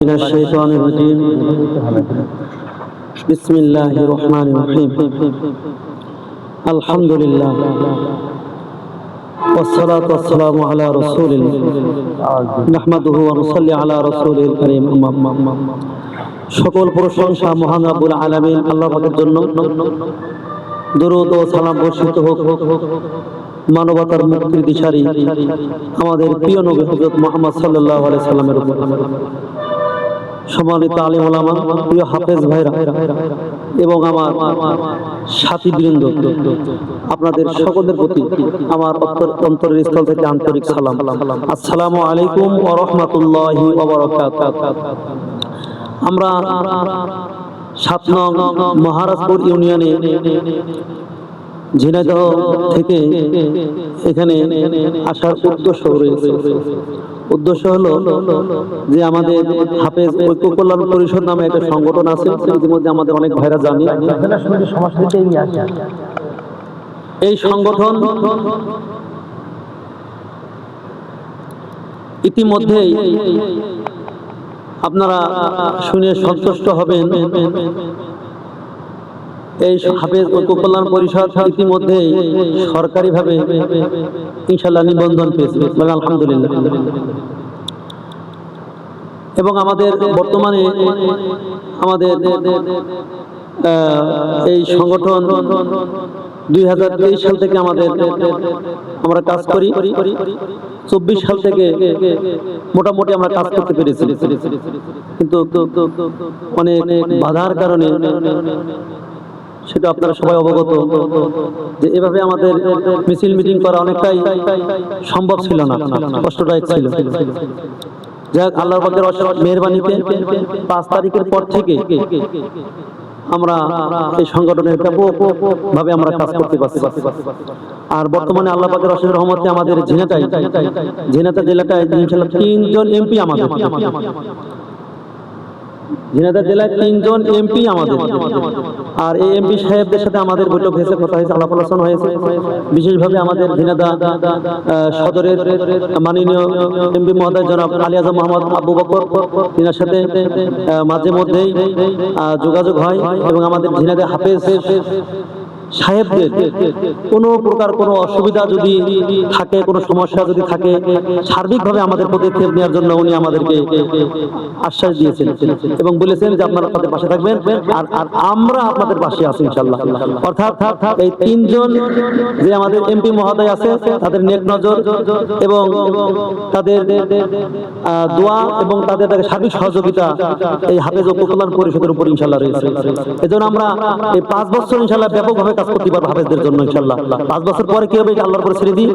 من الشيطان الرجيم بسم الله الرحمن الرحيم الحمد لله والصلاة والسلام على رسول الله نحمده ونصلي على رسوله الكريم সকল প্রশংসা মহান রব্বুল আলামিন আল্লাহ পাকের জন্য দরুদ ও সালাম বর্ষিত হোক মানবতার মুক্তির দিশারি আমাদের প্রিয় নবী হযরত মুহাম্মদ সাল্লাল্লাহু আলাইহি সাল্লামের উপর। সম্মানিত আলেম ওলামা, প্রিয় হাফেজ ভাইরা এবং আমার সাথীবৃন্দ, আপনাদের সকলের প্রতি আমার অন্তরের স্থল থেকে আন্তরিক সালাম। আসসালামু আলাইকুম ওয়া রাহমাতুল্লাহি ওয়া বারাকাতুহু। আমরা ৭ নং মহারাজপুর ইউনিয়নে ঝিনাইদহ থেকে এখানে আসার উদ্দেশ্য হলো যে আমাদের হাফেজ ঐক্য কল্যাণ পরিষদ নামে একটা সংগঠন আছে, ইতিমধ্যে আমাদের অনেক ভাইরা জানি। এই সংগঠন ইতিমধ্যে আপনারা শুনে সন্তুষ্ট হবেন, এই হাফেজ ঐক্য কল্যাণ পরিষদ ইতিমধ্যে সরকারিভাবে ইনশাআল্লাহ নিবন্ধন পেয়েছে, আলহামদুলিল্লাহ। এবং আমাদের বর্তমানে আমাদের এই সংগঠন 2023 সাল থেকে আমরা কাজ করি। 24 সাল থেকে মোটামুটি আমরা কাজ করতে পেরেছি, কিন্তু অনেক বাধার কারণে সেটা আপনারা সবাই অবগত যে এভাবে আমাদের মিছিল মিটিং করা অনেকটাই সম্ভব ছিল না, কষ্টদায়ক ছিল। যাক, আল্লাহর পাকের অশেষ মেহেরবানিতে 5 তারিখের পর থেকে আমরা এই সংগঠনের ব্যাপকভাবে আমরা কাজ করতে পারছি। আর বর্তমানে আল্লাহ পাকের অশেষ রহমতে আমাদের ঝিনাইদহ জেলাটায় ইনশাআল্লাহ 3 জন এমপি আমাদের, ঝিনাইদহ জেলায় 3 জন এমপি আমাদের। আর এই এমপি সাহেবদের সাথে আমাদের বৈঠক হয়েছে, কথা হয়েছে, আলাপ আলোচনা হয়েছে। বিশেষভাবে আমাদের ঝিনাইদহ সদরের মাননীয় এমপি মহোদয় জনাব আলী আজম মোহাম্মদ আবু বকর, তিনার সাথে মাঝে মধ্যেই যোগাযোগ হয়। এবং আমাদের ঝিনাইদহ হাফেজ সাহেবদের কোনো প্রকার কোনো অসুবিধা যদি থাকে, কোনো সমস্যা যদি থাকে, সার্বিকভাবে আমাদের পদক্ষেপ নেওয়ার জন্য উনি আমাদেরকে আশ্বাস দিয়েছেন এবং বলেছেন যে আপনারা তাদের পাশে থাকবেন আর আমরা আপনাদের পাশে আছি ইনশাআল্লাহ। অর্থাৎ এই 3 জন যে আমাদের এমপি মহোদয় আছে, তাদের নেক নজর এবং তাদের দোয়া এবং তাদের সার্বিক সহযোগিতা এই হাফেজ ঐক্য কল্যাণ পরিষদের উপর ইনশাআল্লাহ রয়েছে। এজন্য আমরা এই 5 বছর ইনশাআল্লাহ ব্যাপকভাবে কাজ করতে পারবো হাফেজদের জন্য ইনশাআল্লাহ। 5 বছর পরে কি হবে আল্লাহর উপর ছেড়ে দিই,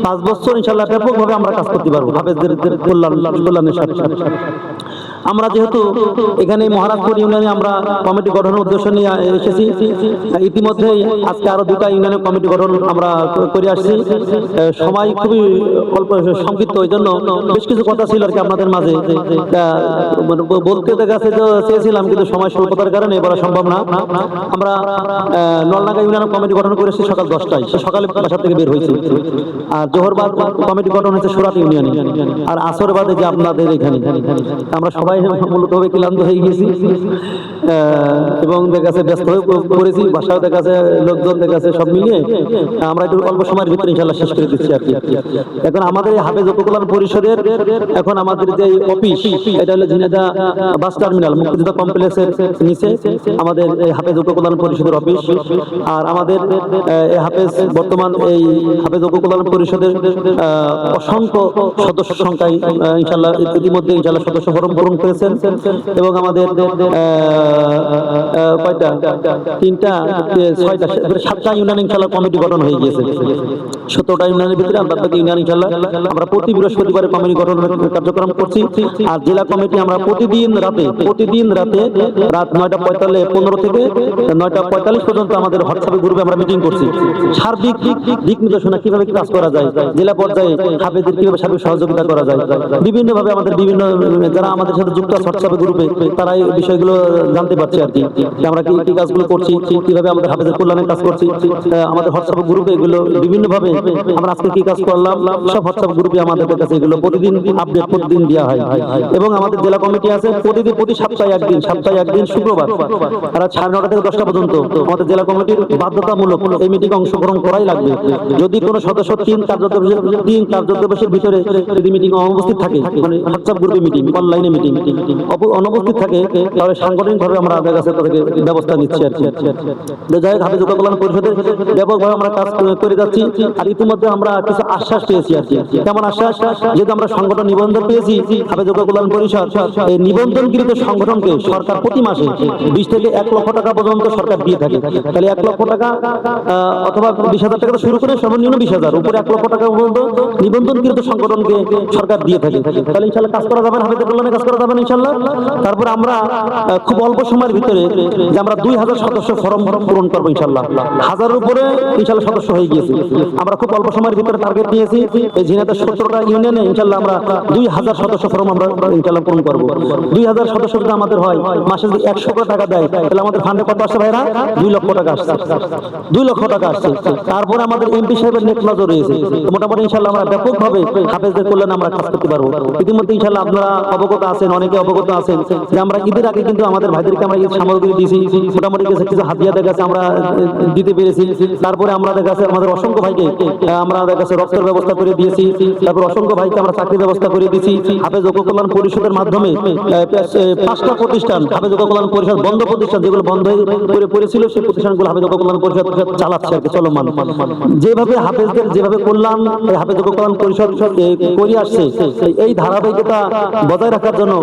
5 বছর ইনশাআল্লাহ ব্যাপকভাবে আমরা কাজ করতে পারবো হাফেজদের কল্যাণের সাথে। আমরা যেহেতু এখানে মহারাজপুর ইউনিয়নে আমরা কমিটি গঠনের উদ্দেশ্য নিয়ে এসেছি, ইতিমধ্যে আজকে আরো 2টা ইউনিয়নের কমিটি গঠন আমরা করে আসছি। সময় খুবই অল্প সংক্ষিপ্ত, ওই জন্য বেশ কিছু কথা ছিল আর কি আপনাদের মাঝে বলতে চেয়েছিলাম, কিন্তু সময় স্বল্পতার কারণে বলা সম্ভব না। আমরা নলডাঙ্গা ইউনিয়নের কমিটি গঠন করেছি সকাল 10টায়, সকালে বাসা থেকে বের হয়েছি। আর জোহরবাদ কমিটি গঠন হয়েছে সুরাত ইউনিয়নে, আর আসরবাদে যে আপনাদের এখানে। আমরা সবাই মূলতভাবে ক্লান্ত হয়ে গেছি এবং দেখা যাচ্ছে ব্যস্ত হয়ে পড়েছি, বাসায় দেখা যাচ্ছে লোকজন দেখা যাচ্ছে, সব মিলিয়ে আমরা একটু অল্প সময়ের ভিতরে ইনশাআল্লাহ শেষ করে দিচ্ছি আর কি। এখন আমাদের হাফেজ ঐক্য কল্যাণ পরিষদের এখন আমাদের যে অফিস, এটা হলো ঝিনাইদহ বাস টার্মিনাল মুক্তিযোদ্ধা কমপ্লেক্সের নিচে আমাদের এই হাফেজ ঐক্য কল্যাণ পরিষদের অফিস। আর আমাদের এই হাফেজ বর্তমান এই হাফেজ ঐক্য কল্যাণ পরিষদের অসংখ্য সদস্য সংখ্যায় ইনশাআল্লাহ ইতিমধ্যে ইনশাআল্লাহ সদস্য পূরণ করেছেন। এবং আমাদের কয়টা 3টা 6টা 7টা ইউনিয়ন ইনশাআল্লাহ কমিটি গঠন হয়ে গিয়েছে। 17টা ইউনিয়নের ভিতরে আমরা বাকি ইউনিয়ন ইনশাআল্লাহ আমরা প্রতি বৃহস্পতিবারে কমিটি গঠনের কার্যক্রম করছি। আর জেলা কমিটি আমরা প্রতিদিন রাতে রাত 9:15 থেকে 9:45 পর্যন্ত আমাদের হোয়াটসঅ্যাপ গ্রুপে আমরা মিটিং করছি। সার্বিক দিক নির্দেশনা কিভাবে কাজ করা যায়, জেলা পর্যায়ে হাফেজদের কিভাবে সার্বিক সহযোগিতা করা যায়, বিভিন্নভাবে আমাদের বিভিন্ন যারা আমাদের সাথে যুক্ত আছে হোয়াটসঅ্যাপ গ্রুপে, তারা এই বিষয়গুলো জানতে পারছে আর কি, যে আমরা কি কি কাজগুলো করছি, কিভাবে আমাদের হাফেজের কল্যাণের কাজ করছি। আমাদের হোয়াটসঅ্যাপ গ্রুপে এগুলো বিভিন্নভাবে আমরা আজকে কি কাজ করলাম সব হোয়াটসঅ্যাপ গ্রুপে আমাদের কাছে এগুলো প্রতিদিন আপডেট প্রতিদিন দেওয়া হয়। এবং আমাদের জেলা কমিটি আছে প্রতি সপ্তাহে একদিন শুক্রবার রাত 9:30 থেকে 10টা পর্যন্ত আমাদের জেলা কমিটির বাধ্যতামূলক এই মিটিংয়ে অংশগ্রহণ করাই লাগবে। যদি কোনো সদস্য 3 কার্যদিবসের ভিতরে যদি মিটিং অনুপস্থিত থাকে, মানে হোয়াটসঅ্যাপ গ্রুপে মিটিং, অনলাইনে মিটিং অনুপস্থিত থাকে, তাহলে সাংগঠনিকভাবে আমরা আমাদের কাছে ব্যবস্থা নিচ্ছি আর কি। যাই হোক, হাফেজ কল্যাণ পরিষদের ব্যাপকভাবে আমরা কাজ করে যাচ্ছি। আর ইতিমধ্যে আমরা কিছু আশ্বাস পেয়েছি আর কি। কেমন আশ্বাস? যেহেতু আমরা সংগঠন নিবন্ধন পেয়েছি, হাফেজ কল্যাণ পরিষদ এই নিবন্ধনকৃত সংগঠনকে সরকার প্রতি মাসে 20 থেকে 1 লক্ষ টাকা পর্যন্ত সরকার দিয়ে থাকে। তাহলে 1 লক্ষ টাকা অথবা 20,000 টাকা শুরু করে সর্বনিম্ন 20,000 উপরে 1 লক্ষ টাকা পর্যন্ত নিবন্ধনকৃত সংগঠনকে সরকার দিয়ে থাকে। তাহলে ইনশাআল্লাহ কাজ করা যাবে, হাফেজ কল্যাণে কাজ করা যাবে ইনশাআল্লাহ। তারপর আমরা খুব অল্প সময়ের ভিতরে যে আমরা 2,000 সদস্য ফর্ম পূরণ করবো ইনশাআল্লাহ। 1000-এর উপরে ইনশাআল্লাহ সদস্য হয়ে গিয়েছে। আমরা খুব অল্প সময়ের ভিতরে টার্গেট নিয়েছি, এই ঝিনাইদহ 17টা ইউনিয়নে ইনশাআল্লাহ আমরা 2,000 সদস্য ফর্ম আমরা ইনশাআল্লাহ পূরণ করবো। 2,000 সদস্য যদি আমাদের হয়, মাসে যদি 100 টাকা দেয়, তাহলে আমাদের ফান্ডে কত আসছে ভাইরা? 2 লক্ষ টাকা আসছে। 2 লক্ষ টাকা আসছে। তারপরে আমাদের এমপি সাহেবের নেক নজর রয়েছে। মোটামুটি ইনশাআল্লাহ আমরা ব্যাপকভাবে হাফেজদের কল্যাণে আমরা কাজ করতে পারবো। ইতিমধ্যে ইনশাআল্লাহ আপনারা অবগত আছেন, অনেকে অবগত আছেন যে আমরা ঈদের আগে কিন্তু আমাদের ভাইদেরকে আমরা ঈদ সামগ্রী দিয়েছি। মোটামুটি কিছু হাতিয়া দেখা গেছে আমরা দিতে পেরেছি। তারপরে আমরা দেখা গেছে আমাদের অসংখ্য ভাইকে আমরা দেখা গেছে রক্তের ব্যবস্থা করে দিয়েছি। তারপর অসংখ্য ভাইকে আমরা চাকরির ব্যবস্থা করে দিয়েছি। হাফেজ কল্যাণ পরিষদের মাধ্যমে 5টা প্রতিষ্ঠান হাফেজ কল্যাণ পরিষদ বন্ধ প্রতিষ্ঠান, যেগুলো বন্ধ করে পড়েছিল, সেই প্রতিষ্ঠানগুলো হাফেজ কল্যাণ পরিষদ চালাচ্ছে আর কি, চলমান। যেভাবে হাফেজদের যেভাবে কল্যাণ হাফেজ কল্যাণ পরিষদ করে আসছে, এই ধারাবাহিকতা বজায় রাখার জন্য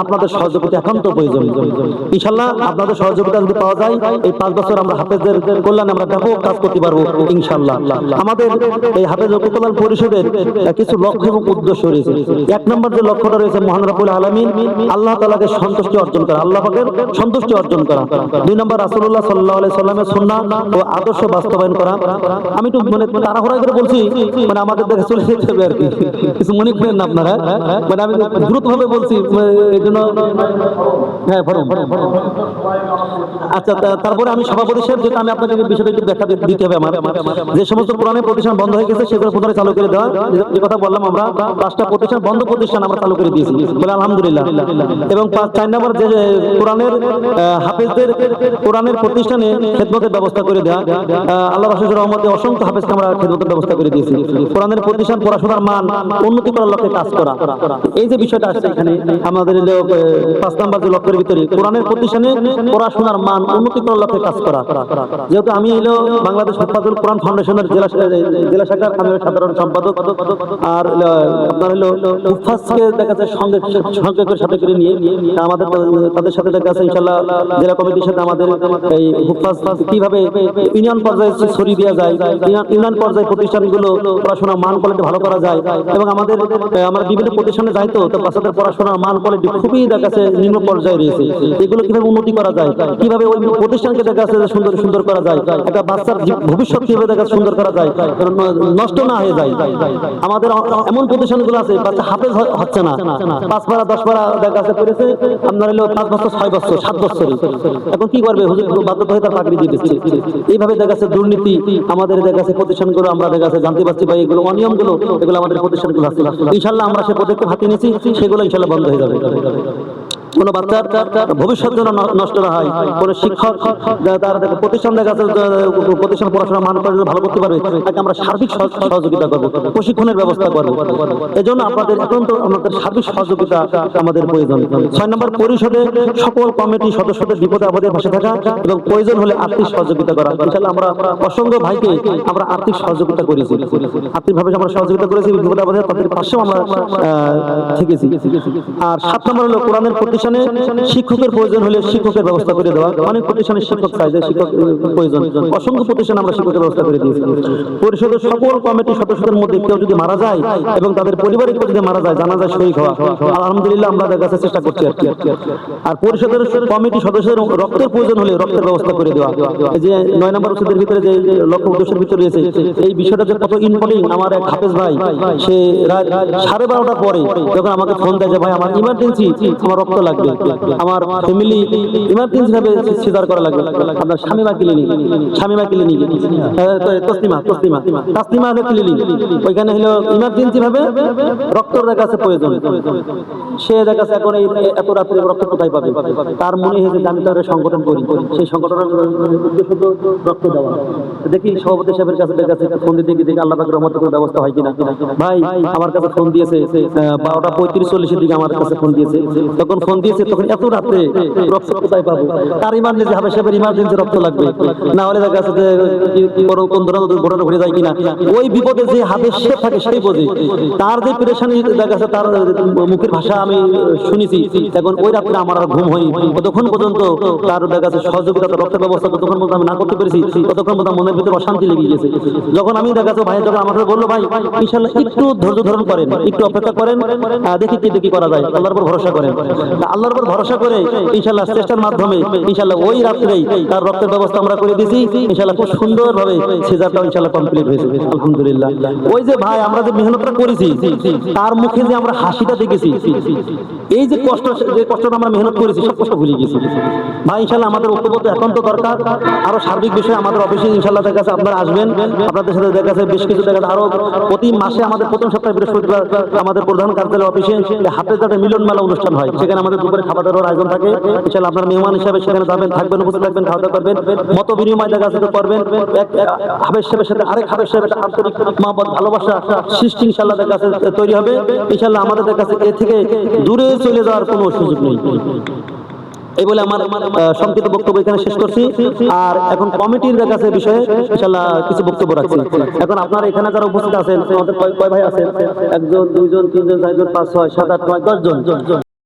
আপনাদের সহযোগিতা একান্ত প্রয়োজন। ইনশাআল্লাহ আপনাদের সহযোগিতা যদি পাওয়া যায়, এই 5 বছর আমরা হাফেজদের কল্যাণে আমরা ব্যাপক কাজ করতে পারবো ইনশাআল্লাহ। আমাদের এই হাফেজ কল্যাণ পরিষদের কিছু লক্ষ্য এবং উদ্দেশ্য রয়েছে। 1 নম্বর যে লক্ষ্যটা রয়েছে, মহান রব্বুল আলামিন আল্লাহ তাআলাকে সন্তুষ্টি অর্জন করা, আল্লাহ পাকের সন্তুষ্টি অর্জন করা। 2 নম্বর রাসূলুল্লাহ সাল্লাল্লাহু আলাইহি সাল্লামের সুন্নাহ ও আদর্শ বাস্তবায়ন করা। আমি একটু মানে তাড়াহুড়া করে বলছি, মানে আমাদের দেখে চলে যেতে হবে আর কি, কিছু মনে করেন না আপনারা, মানে আমি দ্রুতভাবে বলছি এই জন্য। হ্যাঁ, আচ্ছা, তারপরে আমি সভাপতি সাহেব, যেটা আমি আপনাকে বিষয়টা একটু ব্যাখ্যা দিতে হবে আমার, যে সমস্ত পুরানো প্রতিষ্ঠান বন্ধ হয়ে গেছে সেগুলো পুনরায় চালু করে দেওয়া। যে কথা বললাম, আমরা 5টা প্রতিষ্ঠান বন্ধ প্রতিষ্ঠান আমরা চালু করে দিয়েছি বলে আলহামদুলিল্লাহ। এবং 4 নম্বর যে কোরআনের হাফেজদের কোরআনের প্রতিষ্ঠানে খেদমতের ব্যবস্থা করে দেওয়া। আল্লাহ রাসূলের রহমতে অসংখ্য হাফেজকে আমরা খেদমতের ব্যবস্থা করে দিয়েছি। কোরআনের প্রতিষ্ঠান পড়াশোনার মান উন্নতি করার লক্ষ্যে কাজ করা, এই যে বিষয়টা আসছে এখানে আমাদের 5 নম্বর যে লক্ষ্যের ভিতরে কোরআনের প্রতিষ্ঠানে পড়াশোনার মান উন্নতি করার লক্ষ্যে কাজ করা। যেহেতু আমি বাংলাদেশ হুফাজুল কোরআন ফাউন্ডেশনের জেলা শাখার আমি সাধারণ সম্পাদক, আর আপনার হুফাজকে দেখা যায় সংযোগের সাথে করে নিয়ে আমাদের তাদের সাথে দেখা যাচ্ছে ইনশাআল্লাহ জেলা কমিটির সাথে আমাদের এই হুফাজ কিভাবে ইউনিয়ন পর্যায়ে ছড়িয়ে দেওয়া যায়, ইউনিয়ন পর্যায়ে প্রতিষ্ঠানগুলো পড়াশোনার মান কোয়ালিটি ভালো করা যায়। এবং আমরা বিভিন্ন প্রতিষ্ঠানে যাই, তো বাচ্চাদের পড়াশোনার মান কোয়ালিটি খুবই দেখা যাচ্ছে নিম্ন পর্যায়ে রয়েছে। এগুলো কিভাবে উন্নতি করা যায়, কিভাবে ওই প্রতিষ্ঠানকে দেখা যাচ্ছে সুন্দর করা যায়, একটা বাচ্চার ভবিষ্যৎ কিভাবে দেখা সুন্দর করা যায়, নষ্ট না হয়ে যায়। আমাদের এমন প্রতিষ্ঠানগুলো আছে বাচ্চা হাফেজ হচ্ছে না, 5 পারা 10 পারা দেখা যাচ্ছে করেছে আপনার 5 বছর 6 বছর 7 বছর, এখন কি করবে, হুজুর বাধ্য হয়ে তার চাকরি দিয়ে দিচ্ছে। এইভাবে দেখা যাচ্ছে দুর্নীতি আমাদের দেখা যাচ্ছে প্রতিষ্ঠানগুলো আমরা দেখা যাচ্ছে জানতে পারছি, ভাই এগুলো অনিয়মগুলো এগুলো আমাদের প্রতিষ্ঠানগুলো আছে। ইনশাআল্লাহ আমরা সে পদক্ষেপ হাতে নিয়েছি, সেগুলো ইনশাআল্লাহ বন্ধ হয়ে যাবে। কোনো বাচ্চার ভবিষ্যৎ যেন নষ্ট না হয়, কোনো শিক্ষক তার প্রতিষ্ঠান দেখা যাচ্ছে প্রতিষ্ঠান পড়াশোনা মান করে ভালো করতে পারবে, তাকে আমরা সার্বিক সহযোগিতা করবো, প্রশিক্ষণের ব্যবস্থা করবো। এজন্য আপনাদের একান্ত আমাদের সার্বিক সহযোগিতা আমাদের প্রয়োজন। 6 নম্বর পরিষদে সকল কমিটি সদস্যদের বিপদে আপদে পাশে থাকা এবং প্রয়োজন হলে আর্থিক সহযোগিতা করা। ইনশাআল্লাহ আমরা অসংখ্য ভাইকে আমরা আর্থিক সহযোগিতা করেছি, আর্থিকভাবে আমরা সহযোগিতা করেছি, বিপদে আপদে তাদের পাশেও আমরা থেকেছি। আর 7 নম্বর হলো কোরআনের প্রতিষ্ঠান প্রতিষ্ঠানে শিক্ষকের প্রয়োজন হলে শিক্ষকের ব্যবস্থা করে দেওয়া, অনেক প্রতিষ্ঠানে শিক্ষক চাই যে শিক্ষক প্রয়োজন, অসংখ্য প্রতিষ্ঠানে আমরা শিক্ষকের ব্যবস্থা করে দিয়েছি। পরিষদের সকল কমিটি সদস্যদের মধ্যে কেউ যদি মারা যায় এবং তাদের পরিবারের কেউ যদি মারা যায়, জানাজায় শহীদ হওয়া, আলহামদুলিল্লাহ আমরা তাদের কাছে চেষ্টা করছি আর কি। আর পরিষদের কমিটি সদস্যদের রক্তের প্রয়োজন হলে রক্তের ব্যবস্থা করে দেওয়া। এই যে 9 নম্বর উচ্ছেদের ভিতরে যে লক্ষ্য উদ্দেশ্যের ভিতরে রয়েছে, এই বিষয়টা যে কত ইম্পর্টেন্ট, আমার এক হাফেজ ভাই সে 12:30টার পরে যখন আমাকে ফোন দেয় যে ভাই আমার ইমার্জেন্সি, আমার রক্ত লাগবে, আমার ফ্যামিলি ইমার্জেন্সি ভাবে সিজার করা লাগবে, আপনার শামিমা ক্লিনিক তাসলিমা ক্লিনিক, ওইখানে হলো ইমার্জেন্সি ভাবে রক্তের কাছে প্রয়োজন। সে দেখা যাচ্ছে এখন এই এত রাত্রে রক্ত কোথায় পাবে, তার মনে হয়েছে যে আমি তার সংগঠন করি, সেই সংগঠনের উদ্দেশ্য তো রক্ত দেওয়া। দেখি সভাপতি সাহেবের কাছে ফোন দিতে গিয়ে আল্লাহ পাকের রহমতে কোনো ব্যবস্থা হয় কিনা। ভাই আমার কাছে ফোন দিয়েছে 12:35-40-এর দিকে আমার কাছে ফোন দিয়েছে, তখন ফোন দিয়েছে তখন এত রাত্রে রক্ত কোথায় পাবো, তার ইমার্জেন্সি হাফেজ সাহেবের ইমার্জেন্সি রক্ত লাগবে, না হলে দেখা যাচ্ছে যে কোন ধরনের দুর্ঘটনা ঘটে যায় কিনা। ওই বিপদে যে হাফেজ সাহেব থাকে সেই বোঝে, তার যে পেরেশানি দেখা যাচ্ছে, তার মুখের ভাষা আমি শুনেছি। এখন ওই রাত্রে আমার আর ঘুম হয়নি, ততক্ষণ পর্যন্ত তার দেখা যাচ্ছে সহযোগিতা, রক্তের ব্যবস্থা ততক্ষণ পর্যন্ত আমি না করতে পেরেছি, ততক্ষণ পর্যন্ত মনের ভিতরে অশান্তি লেগে গেছে। যখন আমি দেখা যাচ্ছে ভাই যখন আমাকে বললো ভাই ইনশাল্লাহ একটু ধৈর্য ধারণ করেন, একটু অপেক্ষা করেন, দেখি কি করা যায়, আল্লাহর উপর ভরসা করেন। আল্লাহর উপর ভরসা করে ইনশাল্লাহ চেষ্টার মাধ্যমে ইনশাল্লাহ ওই রাত্রেই তার রক্তের ব্যবস্থা আমরা করে দিয়েছি। ইনশাল্লাহ খুব সুন্দরভাবে সিজারটা ইনশাল্লাহ কমপ্লিট হয়েছে আলহামদুলিল্লাহ। ওই যে ভাই আমরা যে মেহনতটা করেছি, তার মুখে যে আমরা হাসিটা দেখেছি, এই যে কষ্টটা আমরা মেহনত করেছি সব কষ্ট ভুলে গেছি ভাই। ইনশাল্লাহ আমাদের ঐক্যবদ্ধ এখন তো দরকার, আরো সার্বিক বিষয়ে আমাদের অফিসে ইনশাল্লাহ দেখা যাচ্ছে আপনারা আসবেন, আপনাদের সাথে দেখা যাচ্ছে বেশ কিছু দেখা আরো প্রতি মাসে আমাদের প্রথম সপ্তাহে বৃহস্পতিবার আমাদের প্রধান কার্যালয় অফিসে হাফেজ একটা মিলন মেলা অনুষ্ঠান হয়, সেখানে আমাদের দুপুরে খাওয়া দাওয়ার আয়োজন থাকে। ইনশাল্লাহ আপনারা মেহমান হিসাবে সেখানে যাবেন, থাকবেন, উপস্থিত থাকবেন, খাওয়া দাওয়া করবেন, মত বিনিময় দেখা যাচ্ছে করবেন, এক হাফেজ সাহেবের সাথে আরেক হাফেজ সাহেবের আন্তরিক মহব্বত ভালোবাসা সৃষ্টি ইনশাল্লাহ দেখা যাচ্ছে তৈরি হবে। ইনশাল্লাহ আমাদের দেখা যাচ্ছে এ থেকে দূরে চলে যাওয়ার কোনো সুযোগ নেই। এই বলে আমার সংক্ষিপ্ত বক্তব্য এখানে শেষ করছি। আর এখন কমিটির কাছে বিষয়ে ইনশাআল্লাহ কিছু বক্তব্য রাখছি। এখন আপনারা এখানে যারা উপস্থিত আছেন, আমাদের কয় ভাই আছেন? 1 জন 2 জন 3 জন 4 জন 5 6 7 8 9 10 জন।